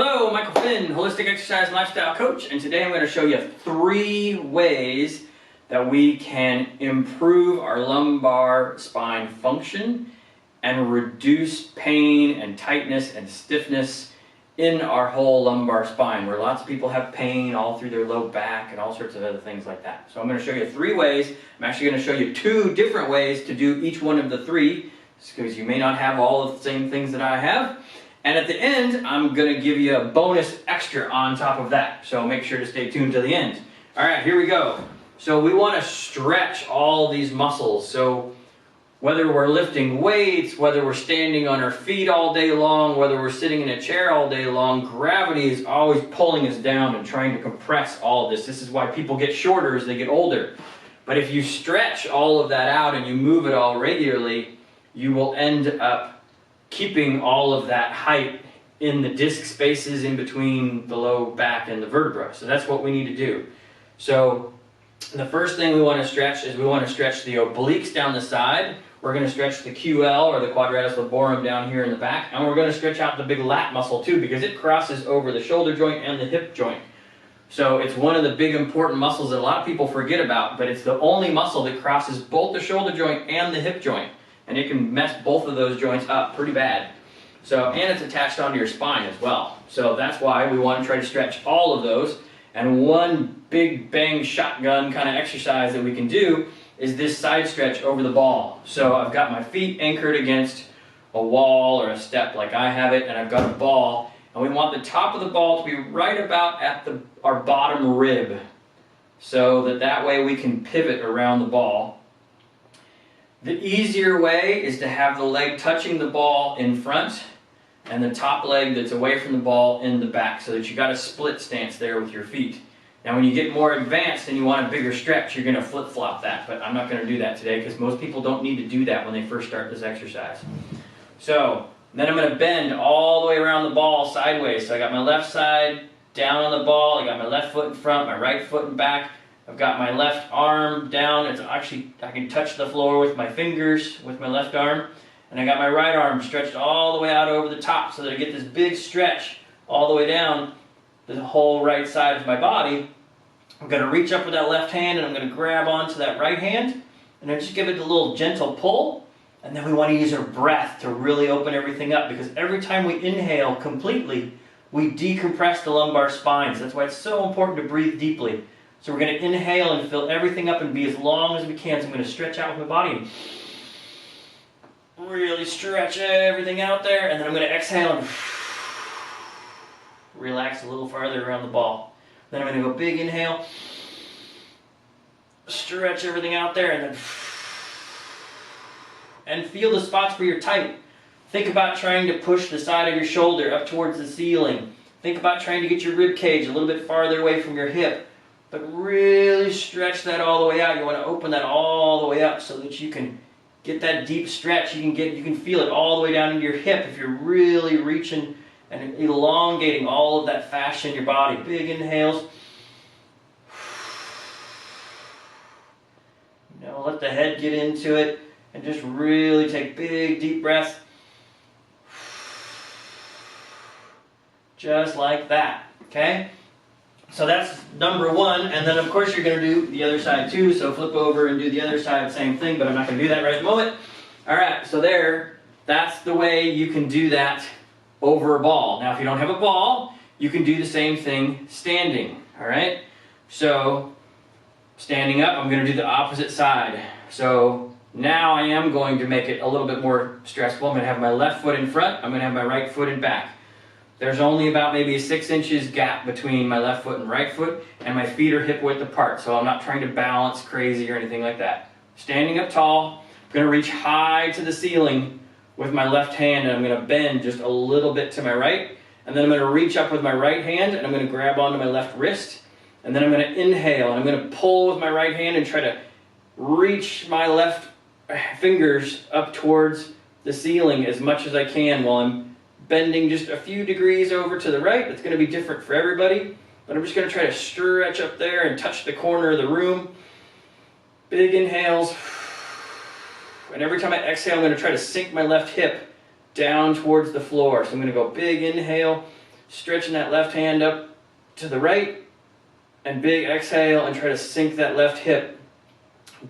Hello, Michael Finn, Holistic Exercise and Lifestyle Coach, and today I'm going to show you 3 ways that we can improve our lumbar spine function and reduce pain and tightness and stiffness in our whole lumbar spine, where lots of people have pain all through their low back and all sorts of other things like that. So I'm going to show you 3 ways. I'm actually going to show you 2 different ways to do each one of the 3, because you may not have all of the same things that I have. And at the end, I'm going to give you a bonus extra on top of that. So make sure to stay tuned to the end. All right, here we go. So we want to stretch all these muscles. So whether we're lifting weights, whether we're standing on our feet all day long, whether we're sitting in a chair all day long, gravity is always pulling us down and trying to compress all of this. This is why people get shorter as they get older. But if you stretch all of that out and you move it all regularly, you will end up keeping all of that height in the disc spaces in between the low back and the vertebra. So that's what we need to do. So the first thing we want to stretch is we want to stretch the obliques down the side. We're going to stretch the QL, or the quadratus lumborum, down here in the back. And we're going to stretch out the big lat muscle too, because it crosses over the shoulder joint and the hip joint. So it's one of the big important muscles that a lot of people forget about, but it's the only muscle that crosses both the shoulder joint and the hip joint. And it can mess both of those joints up pretty bad. So, and it's attached onto your spine as well. So that's why we want to try to stretch all of those. And one big bang shotgun kind of exercise that we can do is this side stretch over the ball. So I've got my feet anchored against a wall or a step like I have it, and I've got a ball. And we want the top of the ball to be right about at our bottom rib, so that way we can pivot around the ball. The easier way is to have the leg touching the ball in front and the top leg that's away from the ball in the back, so that you got a split stance there with your feet. Now when you get more advanced and you want a bigger stretch, you're going to flip-flop that, but I'm not going to do that today because most people don't need to do that when they first start this exercise. So then I'm going to bend all the way around the ball sideways. So I got my left side down on the ball, I got my left foot in front, my right foot in back. I've got my left arm down. It's actually, I can touch the floor with my fingers with my left arm. And I got my right arm stretched all the way out over the top, so that I get this big stretch all the way down the whole right side of my body. I'm going to reach up with that left hand and I'm going to grab onto that right hand. And I just give it a little gentle pull. And then we want to use our breath to really open everything up, because every time we inhale completely, we decompress the lumbar spine. So that's why it's so important to breathe deeply. So we're going to inhale and fill everything up and be as long as we can. So I'm going to stretch out with my body and really stretch everything out there. And then I'm going to exhale and relax a little farther around the ball. Then I'm going to go big inhale, stretch everything out there, and feel the spots where you're tight. Think about trying to push the side of your shoulder up towards the ceiling. Think about trying to get your rib cage a little bit farther away from your hip. But really stretch that all the way out. You want to open that all the way up so that you can get that deep stretch. You can feel it all the way down into your hip if you're really reaching and elongating all of that fascia in your body. Big inhales. Now let the head get into it and just really take big deep breaths. Just like that. Okay? So that's number 1, and then of course you're going to do the other side too, so flip over and do the other side, same thing, but I'm not going to do that right at the moment. Alright, so that's the way you can do that over a ball. Now if you don't have a ball, you can do the same thing standing. Alright, so standing up, I'm going to do the opposite side. So now I am going to make it a little bit more stressful. I'm going to have my left foot in front, I'm going to have my right foot in back. There's only about maybe a 6 inches gap between my left foot and right foot, and my feet are hip width apart, so I'm not trying to balance crazy or anything like that. Standing up tall, I'm going to reach high to the ceiling with my left hand, and I'm going to bend just a little bit to my right, and then I'm going to reach up with my right hand, and I'm going to grab onto my left wrist, and then I'm going to inhale, and I'm going to pull with my right hand and try to reach my left fingers up towards the ceiling as much as I can while I'm bending just a few degrees over to the right. It's going to be different for everybody, but I'm just going to try to stretch up there and touch the corner of the room. Big inhales, and every time I exhale, I'm going to try to sink my left hip down towards the floor. So I'm going to go big inhale, stretching that left hand up to the right, and big exhale, and try to sink that left hip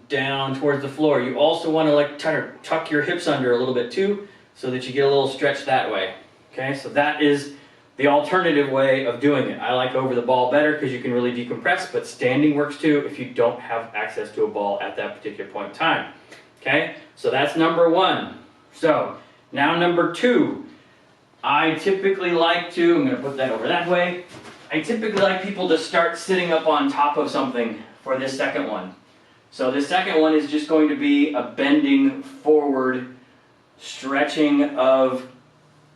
down towards the floor. You also want to like try to tuck your hips under a little bit too, so that you get a little stretch that way. Okay, so that is the alternative way of doing it. I like over the ball better because you can really decompress, but standing works too if you don't have access to a ball at that particular point in time. Okay, so that's number one. So now number two, I typically like to, I'm going to put that over that way, I typically like people to start sitting up on top of something for this second one. So this second one is just going to be a bending forward, stretching of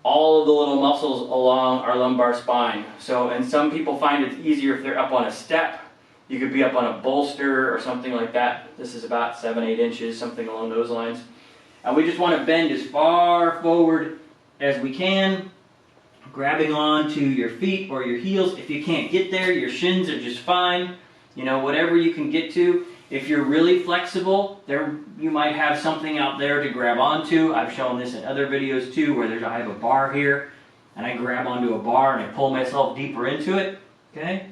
all of the little muscles along our lumbar spine. So, and some people find it's easier if they're up on a step. You could be up on a bolster or something like that. This is about 7-8 inches, something along those lines. And we just want to bend as far forward as we can, grabbing onto your feet or your heels. If you can't get there, your shins are just fine. You know, whatever you can get to. If you're really flexible, there you might have something out there to grab onto. I've shown this in other videos too, where I have a bar here, and I grab onto a bar and I pull myself deeper into it. Okay,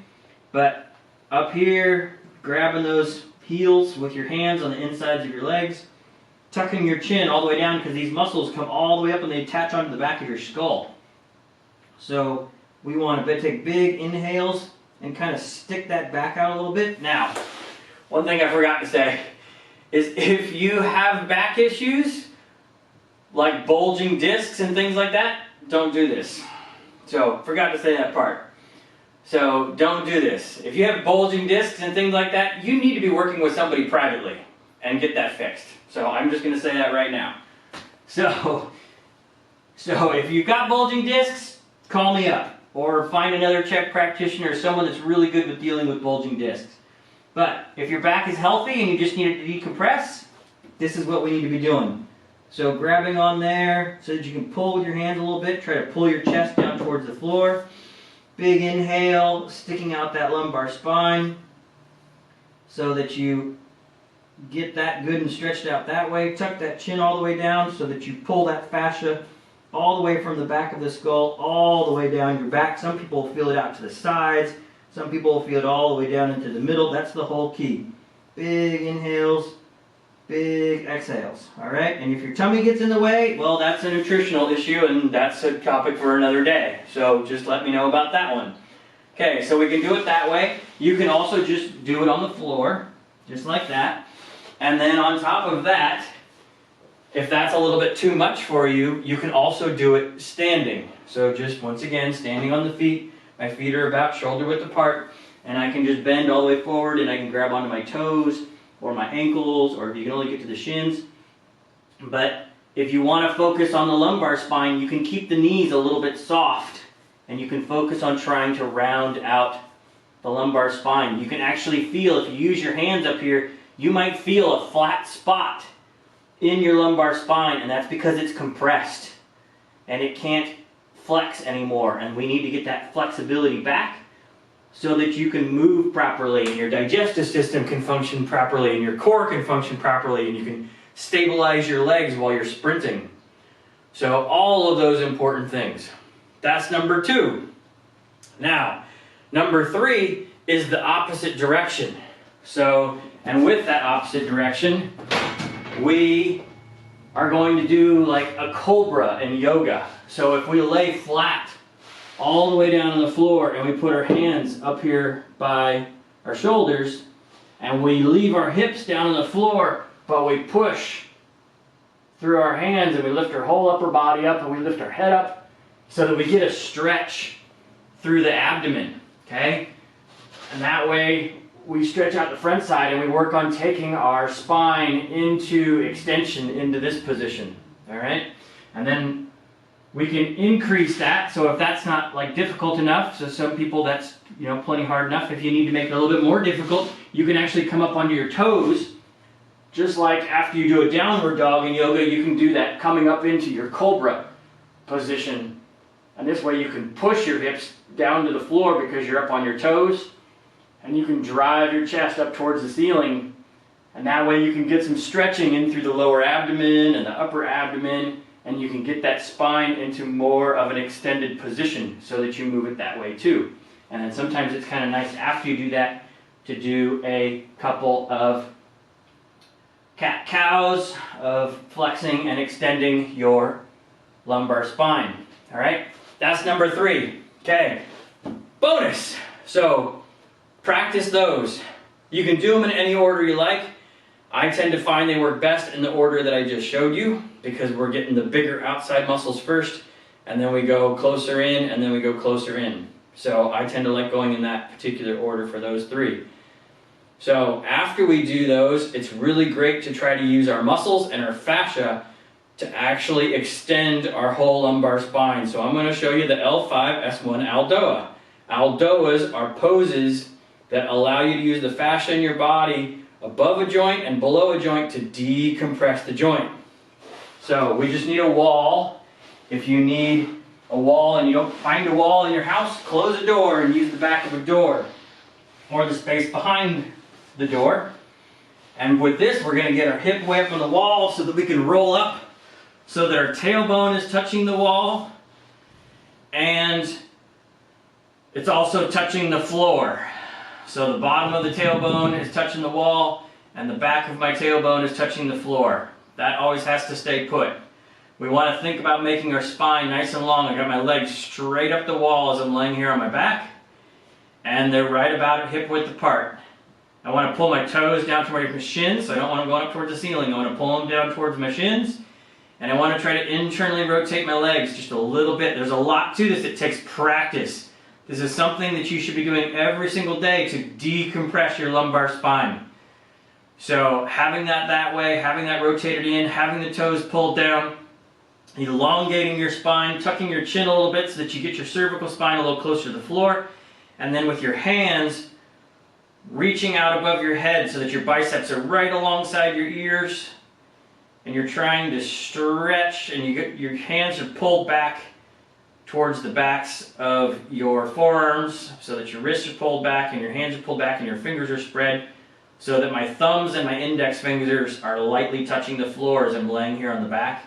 but up here, grabbing those heels with your hands on the insides of your legs, tucking your chin all the way down because these muscles come all the way up and they attach onto the back of your skull. So we want to take big inhales and kind of stick that back out a little bit. Now, one thing I forgot to say is if you have back issues, like bulging discs and things like that, don't do this. So, forgot to say that part. So, don't do this. If you have bulging discs and things like that, you need to be working with somebody privately and get that fixed. So, I'm just going to say that right now. So if you've got bulging discs, call me up. Or find another Czech practitioner, someone that's really good with dealing with bulging discs. But if your back is healthy and you just need it to decompress, this is what we need to be doing. So grabbing on there so that you can pull with your hands a little bit. Try to pull your chest down towards the floor. Big inhale, sticking out that lumbar spine so that you get that good and stretched out that way. Tuck that chin all the way down so that you pull that fascia all the way from the back of the skull all the way down your back. Some people will feel it out to the sides. Some people will feel it all the way down into the middle. That's the whole key. Big inhales, big exhales. All right? And if your tummy gets in the way, well, that's a nutritional issue, and that's a topic for another day. So just let me know about that one. Okay, so we can do it that way. You can also just do it on the floor, just like that. And then on top of that, if that's a little bit too much for you, you can also do it standing. So just, once again, standing on the feet. My feet are about shoulder width apart, and I can just bend all the way forward, and I can grab onto my toes or my ankles, or you can only get to the shins. But if you want to focus on the lumbar spine, you can keep the knees a little bit soft, and you can focus on trying to round out the lumbar spine. You can actually feel, if you use your hands up here, you might feel a flat spot in your lumbar spine, and that's because it's compressed, and it can't flex anymore, and we need to get that flexibility back so that you can move properly and your digestive system can function properly and your core can function properly and you can stabilize your legs while you're sprinting. So all of those important things. That's number two. Now, number three is the opposite direction. So, and with that opposite direction, we are going to do like a Cobra in yoga. So if we lay flat all the way down on the floor and we put our hands up here by our shoulders and we leave our hips down on the floor, but we push through our hands and we lift our whole upper body up and we lift our head up so that we get a stretch through the abdomen, okay? And that way we stretch out the front side and we work on taking our spine into extension into this position, all right? And then we can increase that, so if that's not like difficult enough, so some people that's plenty hard enough. If you need to make it a little bit more difficult, you can actually come up onto your toes, just like after you do a downward dog in yoga, you can do that coming up into your Cobra position. And this way you can push your hips down to the floor because you're up on your toes, and you can drive your chest up towards the ceiling, and that way you can get some stretching in through the lower abdomen and the upper abdomen, and you can get that spine into more of an extended position so that you move it that way too. And then sometimes it's kind of nice after you do that to do a couple of cat-cows of flexing and extending your lumbar spine. All right, that's number 3. Okay, bonus. So practice those. You can do them in any order you like. I tend to find they work best in the order that I just showed you because we're getting the bigger outside muscles first, and then we go closer in, and then we go closer in. So I tend to like going in that particular order for those 3. So after we do those, it's really great to try to use our muscles and our fascia to actually extend our whole lumbar spine. So I'm going to show you the L5-S1 Aldoa. Aldoas are poses that allow you to use the fascia in your body above a joint and below a joint to decompress the joint. So we just need a wall. If you need a wall and you don't find a wall in your house, close a door and use the back of a door or the space behind the door. And with this, we're going to get our hip away from the wall so that we can roll up so that our tailbone is touching the wall and it's also touching the floor. So the bottom of the tailbone is touching the wall and the back of my tailbone is touching the floor. That always has to stay put. We want to think about making our spine nice and long. I got my legs straight up the wall as I'm laying here on my back, and they're right about at hip width apart. I want to pull my toes down toward my shins, so I don't want them going up towards the ceiling. I want to pull them down towards my shins, and I want to try to internally rotate my legs just a little bit. There's a lot to this. It takes practice. This is something that you should be doing every single day to decompress your lumbar spine. So having that way, having that rotated in, having the toes pulled down, elongating your spine, tucking your chin a little bit so that you get your cervical spine a little closer to the floor, and then with your hands reaching out above your head so that your biceps are right alongside your ears, and you're trying to stretch, and your hands are pulled back towards the backs of your forearms so that your wrists are pulled back and your hands are pulled back and your fingers are spread so that my thumbs and my index fingers are lightly touching the floor as I'm laying here on the back.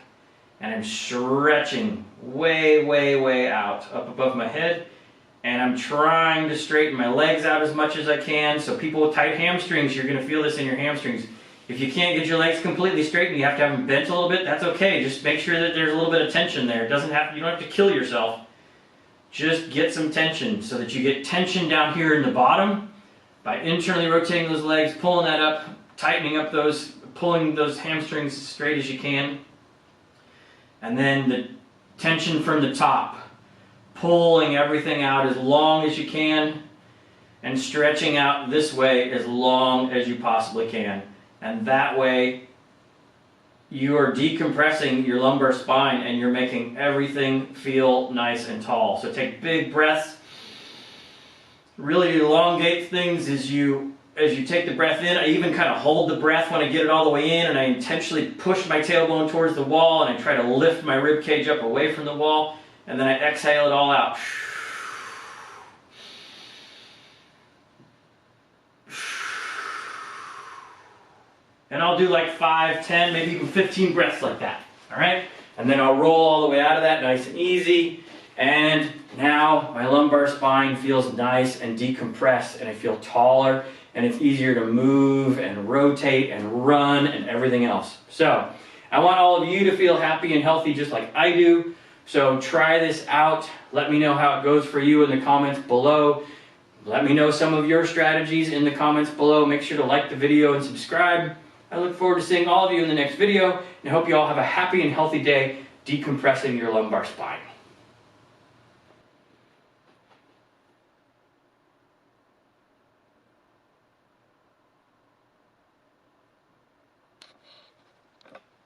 And I'm stretching way, way, way out up above my head. And I'm trying to straighten my legs out as much as I can. So people with tight hamstrings, you're going to feel this in your hamstrings. If you can't get your legs completely straight and you have to have them bent a little bit, that's okay. Just make sure that there's a little bit of tension there. You don't have to kill yourself. Just get some tension so that you get tension down here in the bottom by internally rotating those legs, pulling that up, tightening up those, pulling those hamstrings as straight as you can. And then the tension from the top, pulling everything out as long as you can and stretching out this way as long as you possibly can. And that way you are decompressing your lumbar spine and you're making everything feel nice and tall. So take big breaths. Really elongate things as you take the breath in. I even kind of hold the breath when I get it all the way in, and I intentionally push my tailbone towards the wall, and I try to lift my rib cage up away from the wall, and then I exhale it all out. And I'll do like 5, 10, maybe even 15 breaths like that. All right? And then I'll roll all the way out of that nice and easy. And now my lumbar spine feels nice and decompressed, and I feel taller, and it's easier to move and rotate and run and everything else. So I want all of you to feel happy and healthy just like I do. So try this out. Let me know how it goes for you in the comments below. Let me know some of your strategies in the comments below. Make sure to like the video and subscribe. I look forward to seeing all of you in the next video, and I hope you all have a happy and healthy day decompressing your lumbar spine.